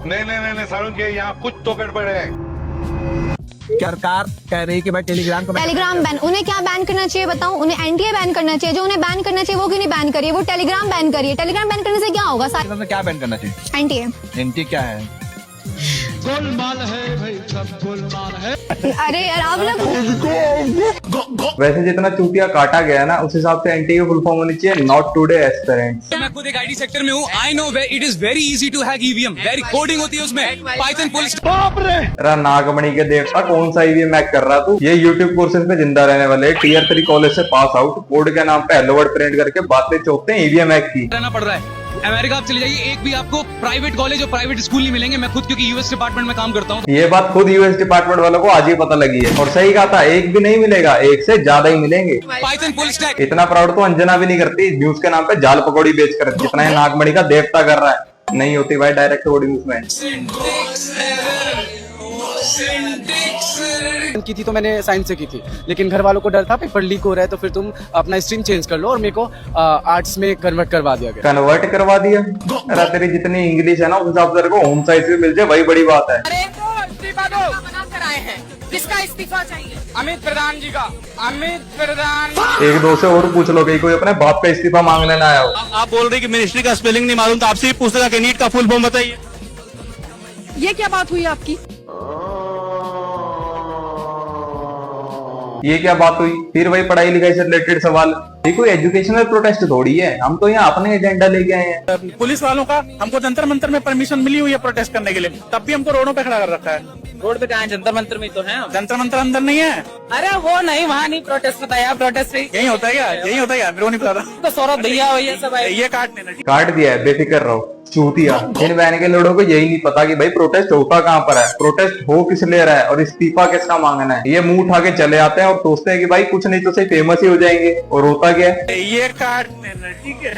नहीं सारुण के यहाँ कुछ तो गड़बड़ है। सरकार कह रही है कि भाई टेलीग्राम बैन, उन्हें क्या बैन करना चाहिए बताऊं? उन्हें एनटीए बैन करना चाहिए। जो उन्हें बैन करना चाहिए वो क्यों नहीं बैन करिए, वो टेलीग्राम बैन करिए। टेलीग्राम बैन करने से क्या होगा? क्या बैन करना चाहिए? एनटीए। एनटी क्या है? गोलमाल है भाई, सब गोलमाल है। अरे यार आप लोग वैसे जितना चूतिया काटा गया ना उस हिसाब से एनटी की फुल फॉर्म होनी चाहिए नॉट टुडे एस्पिरेंट्स। मैं खुद एक आईटी सेक्टर में हूँ। I know it is very easy to hack EVM. Very coding होती है उसमें, पाइथन पुल स्टैक। तेरा नागमणि के देवता कौन सा ईवीएम हैक कर रहा तू? ये यूट्यूब कोर्सेज पे जिंदा रहने वाले टीयर 3 कॉलेज से पास आउट कोड के नाम पे हेलो वर्ड प्रिंट करके बातें चौकते हैं ईवीएम हैक की। रहना पड़ रहा है। अमेरिका आप चले जाइए, एक भी आपको प्राइवेट कॉलेज और प्राइवेट स्कूल नहीं मिलेंगे। मैं खुद क्योंकि यूएस डिपार्टमेंट में काम करता हूँ। ये बात खुद यूएस डिपार्टमेंट वालों को आज ही पता लगी है और सही कहा था, एक भी नहीं मिलेगा, एक से ज्यादा ही मिलेंगे। Python full stack. इतना प्राउड तो अंजना भी नहीं करती न्यूज के नाम पे जाल पकौड़ी बेचकर, जितना है नागमणि का देवता कर रहा है। नहीं होती भाई डायरेक्ट कोडिंग उसमें। की थी तो मैंने साइंस से की थी, लेकिन घर वालों को डर था पेपर लीक हो रहा है तो फिर तुम अपना स्ट्रीम चेंज कर लो और मेरे को आर्ट्स में कन्वर्ट करवा दिया गया। कन्वर्ट करवा दिया? अरे तेरी जितनी इंग्लिश है ना उस हिसाब से तेरे को होम साइंस भी मिल जाए वही बड़ी बात है। अरे तो इस्तीफा दो बना कर आए हैं, किसका इस्तीफा चाहिए? अमित प्रधान जी का। अमित प्रधान एक दो से और पूछ लो कि कोई अपने बाप का इस्तीफा मांग लेना आया हो। आप बोल रहे कि मिनिस्ट्री का स्पेलिंग नहीं मालूम तो आपसे ही पूछता कि नीट का फुल फॉर्म बताइए। ये क्या बात हुई आपकी? ये क्या बात हुई? फिर वही पढ़ाई लिखाई से रिलेटेड सवाल। ये कोई एजुकेशनल प्रोटेस्ट थोड़ी है, हम तो यहाँ अपने एजेंडा लेके आए हैं। पुलिस वालों का हमको जंतर मंतर में परमिशन मिली हुई है प्रोटेस्ट करने के लिए, तब भी हमको रोडों पे खड़ा कर रखा है। रोड पे कहाँ है? जंतर मंतर में तो है। जंतर मंतर अंदर नहीं है। अरे वो नहीं, वहाँ नहीं प्रोटेस्ट होता है, प्रोटेस्ट यही होता है क्या? यही होता है क्या? मेरे को नहीं पता। तो सौरभ भैया हो ये सब है। ये काट देना। काट दिया है, बेफिक्र रहो। चूतिया इन बहन के लोगों को यही नहीं पता कि भाई प्रोटेस्ट होता कहाँ पर है, प्रोटेस्ट हो किस ले रहा है और इस्तीफा किसका मांगना है। ये मुंह उठा के चले आते हैं और सोचते हैं कि भाई कुछ नहीं तो सही फेमस ही हो जाएंगे, और होता क्या है? ये काट देना, ठीक है।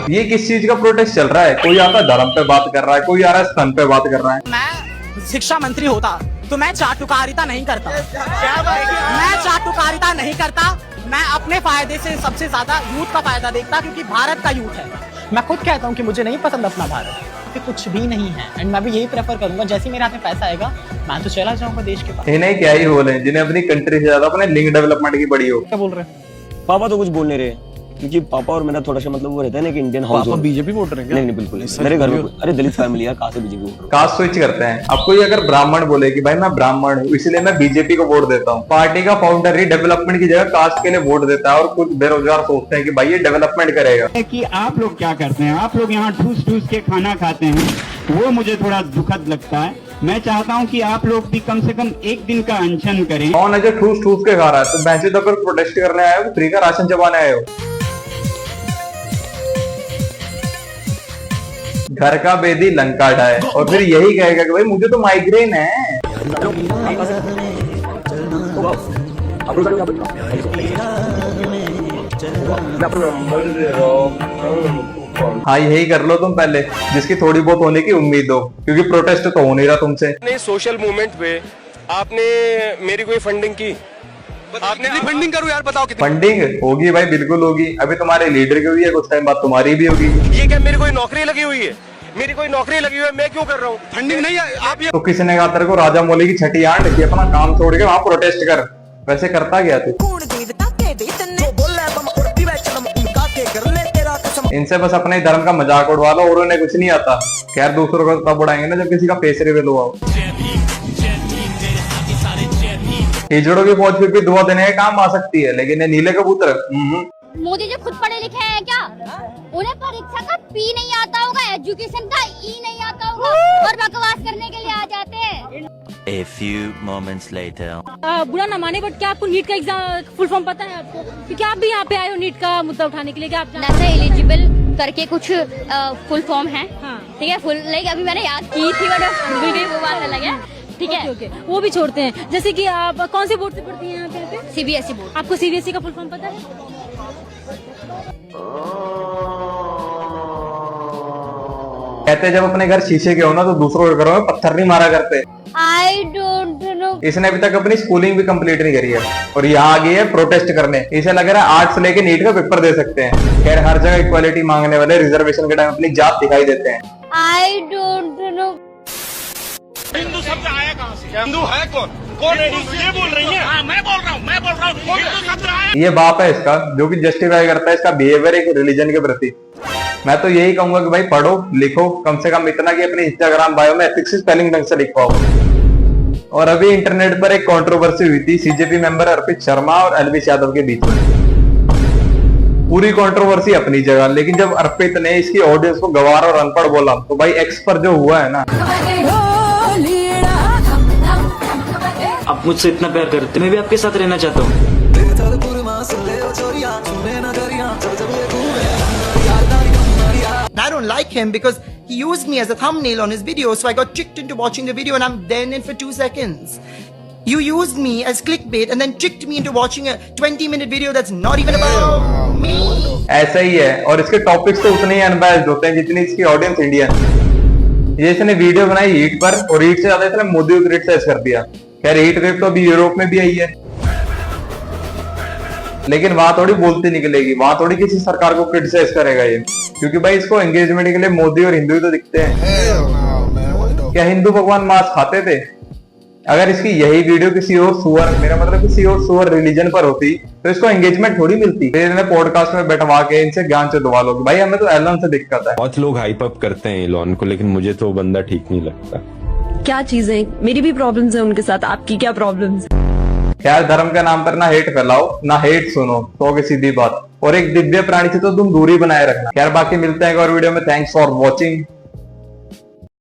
ये किस चीज का प्रोटेस्ट चल रहा है? कोई आता है धर्म पे बात कर रहा है, कोई आ रहा है स्तन पे बात कर रहा है। मैं शिक्षा मंत्री होता तो मैं चाटुकारिता नहीं करता। मैं चाटुकारिता नहीं करता, मैं अपने फायदे से सबसे ज्यादा यूथ का फायदा देखता, क्योंकि भारत का यूथ है। मैं खुद कहता हूँ कि मुझे नहीं पसंद अपना भारत, कि कुछ भी नहीं है, एंड मैं भी यही प्रेफर करूंगा। जैसे मेरे हाथ में पैसा आएगा मैं तो चला जाऊंगा देश के पास। इन्हें क्या ही बोले जिन्हें अपनी कंट्री से ज्यादा अपने लिंग डेवलपमेंट की बड़ी हो। क्या बोल रहे हैं? पापा तो कुछ बोल नहीं रहे, क्योंकि पापा और मेरा थोड़ा सा मतलब वो रहता है ना कि इंडियन हाउस। पापा बीजेपी वोट रहे हैं क्या? नहीं बिल्कुल नहीं। मेरे घर में अरे दलित फैमिली है, कहाँ से बीजेपी वोट? कास्ट स्विच करते हैं। अब कोई अगर ब्राह्मण बोले कि भाई मैं ब्राह्मण हूँ इसलिए मैं बीजेपी को वोट देता हूँ, पार्टी का फाउंडर ही डेवलपमेंट की जगह कास्ट के लिए वोट देता है और कुछ बेरोजगार सोचते हैं कि भाई ये डेवलपमेंट करेगा। कि आप लोग क्या करते हैं, आप लोग यहाँ ठूस ठूस के खाना खाते हैं, वो मुझे थोड़ा दुखद लगता है। मैं चाहता हूँ कि आप लोग भी कम से कम एक दिन का अनशन करें। कौन है जो ठूस ठूस के खा रहा है? तो भैंसे तो अगर प्रोटेस्ट करने आए हो, फ्री का राशन चबाने आए हो। घर का बेदी लंका ढाए और फिर यही कहेगा कि भाई मुझे तो माइग्रेन है। हाँ यही कर लो तुम पहले, जिसकी थोड़ी बहुत होने की उम्मीद हो, क्योंकि प्रोटेस्ट तो हो नहीं रहा तुमसे। नहीं, सोशल मूवमेंट पे आपने मेरी कोई फंडिंग की? आपने फंडिंग करूँ यार, बताओ कितनी फंडिंग होगी भाई, बिल्कुल होगी। अभी तुम्हारे लीडर की हुई है, कुछ टाइम बाद तुम्हारी भी होगी। ये क्या मेरी कोई नौकरी लगी हुई है? मेरी कोई नौकरी लगी हुई है, मैं क्यों कर रहा हूँ? फंडिंग नहीं है। आप ये तो किसी ने कहा तेरे को राजा मौली की छठी आंट कि अपना काम छोड़ के वहाँ प्रोटेस्ट कर? वैसे करता गया तू? इनसे बस अपने धर्म का मजाक उड़वा लो और उन्हें कुछ नहीं आता। खैर दूसरों को तब उड़ाएंगे ना जब किसी का फेस रिवील हुआ हो। हिजड़ों की फौज फिर भी दुआ देने का काम आ सकती है, लेकिन ये नीले कबूतर। मोदी जी खुद पढ़े लिखे हैं क्या? उन्हें परीक्षा का पी नहीं आता होगा, एजुकेशन का ई नहीं आता होगा और बकवास करने के लिए आ जाते हैं। A few moments later. बुरा ना माने, बट क्या आपको नीट का एग्जाम फुल फॉर्म पता है आपको? क्योंकि आप भी यहाँ पे आए हो नीट का मुद्दा उठाने के लिए। क्या आप ऐसा एलिजिबल करके कुछ फुल फॉर्म है? हाँ। ठीक है, फुल लाइक अभी मैंने याद की थी बट भूल गई, वो बात अलग है। ठीक है, ओके, वो भी छोड़ते हैं। जैसे कि आप कौन से बोर्ड से पढ़ती हैं यहाँ पे? CBSE board. आपको सीबीएसई का फुल फॉर्म पता है? कहते जब अपने घर शीशे के हो ना तो दूसरों के घरों में पत्थर नहीं मारा करते। I don't know. इसने अभी तक अपनी स्कूलिंग भी कंप्लीट नहीं करी है और यहाँ आ गई है प्रोटेस्ट करने। इसे लग रहा है आर्ट्स लेके नीट का पेपर दे सकते हैं। खैर हर जगह इक्वालिटी मांगने वाले रिजर्वेशन के टाइम अपनी जात दिखाई देते हैं। I don't know. हिंदू शब्द आया कहाँ से? हिंदू है कौन? कौन है हिंदू? ये बोल रही है? मैं बोल रहा हूँ हिंदू शब्द आया। ये बाप है इसका जो कि जस्टिफाई करता है इसका बिहेवियर एक रिलीजन के प्रति। मैं तो यही कहूंगा कि भाई पढ़ो लिखो, कम से कम इतना कि अपने इंस्टाग्राम बायो में एथिक्स स्पेलिंग ढंग से लिख पाओ। और अभी इंटरनेट पर एक कंट्रोवर्सी हुई थी सीजेपी मेंबर अर्पित शर्मा और एलविश यादव के बीच में। पूरी कंट्रोवर्सी अपनी जगह, लेकिन जब अर्पित ने इसकी ऑडियंस को गवार और अनपढ़ बोला तो भाई एक्स पर जो हुआ है ना। आप मुझसे इतना प्यार करते, मैं भी आपके साथ रहना चाहता हूँ। I don't like him because he used me as a thumbnail on his video, so I got tricked into watching the video and I'm then in for 2 seconds. You used me as clickbait and then tricked me into watching a 20-minute video that's not even about me. ऐसा ही है और इसके topics तो उतने ही unbiased होते हैं जितनी इसकी ऑडियंस इंडियन। ये इसने वीडियो बनाई हीट पर और हीट से ज्यादा इसने मोदी को क्रिटिसाइज कर दिया। खैर हीट वेव तो अभी यूरोप में भी आई है, लेकिन वहां थोड़ी बोलती निकलेगी, वहां थोड़ी किसी सरकार को क्रिटिसाइज करेगा ये, क्योंकि भाई इसको एंगेजमेंट के लिए मोदी और हिंदू ही तो दिखते हैं। क्या हिंदू भगवान मांस खाते थे? अगर इसकी यही वीडियो किसी और सुअर, मेरा मतलब किसी और सुअर रिलीजन पर होती तो इसको एंगेजमेंट थोड़ी मिलती। इन्हें पॉडकास्ट में बैठवा के इनसे ज्ञान चुदवा लो। भाई हमें तो एलन से दिक्कत है। बहुत लोग हाइप अप करते हैं एलन को, लेकिन मुझे तो बंदा ठीक नहीं लगता। क्या चीजें, मेरी भी प्रॉब्लम्स है उनके साथ, आपकी क्या प्रॉब्लम्स? खैर धर्म के नाम पर ना हेट फैलाओ ना हेट सुनो, तो की सीधी बात। और एक दिव्य प्राणी से तो तुम दूरी बनाए रखना। खैर बाकी मिलते हैं एक और वीडियो में। Thanks for watching.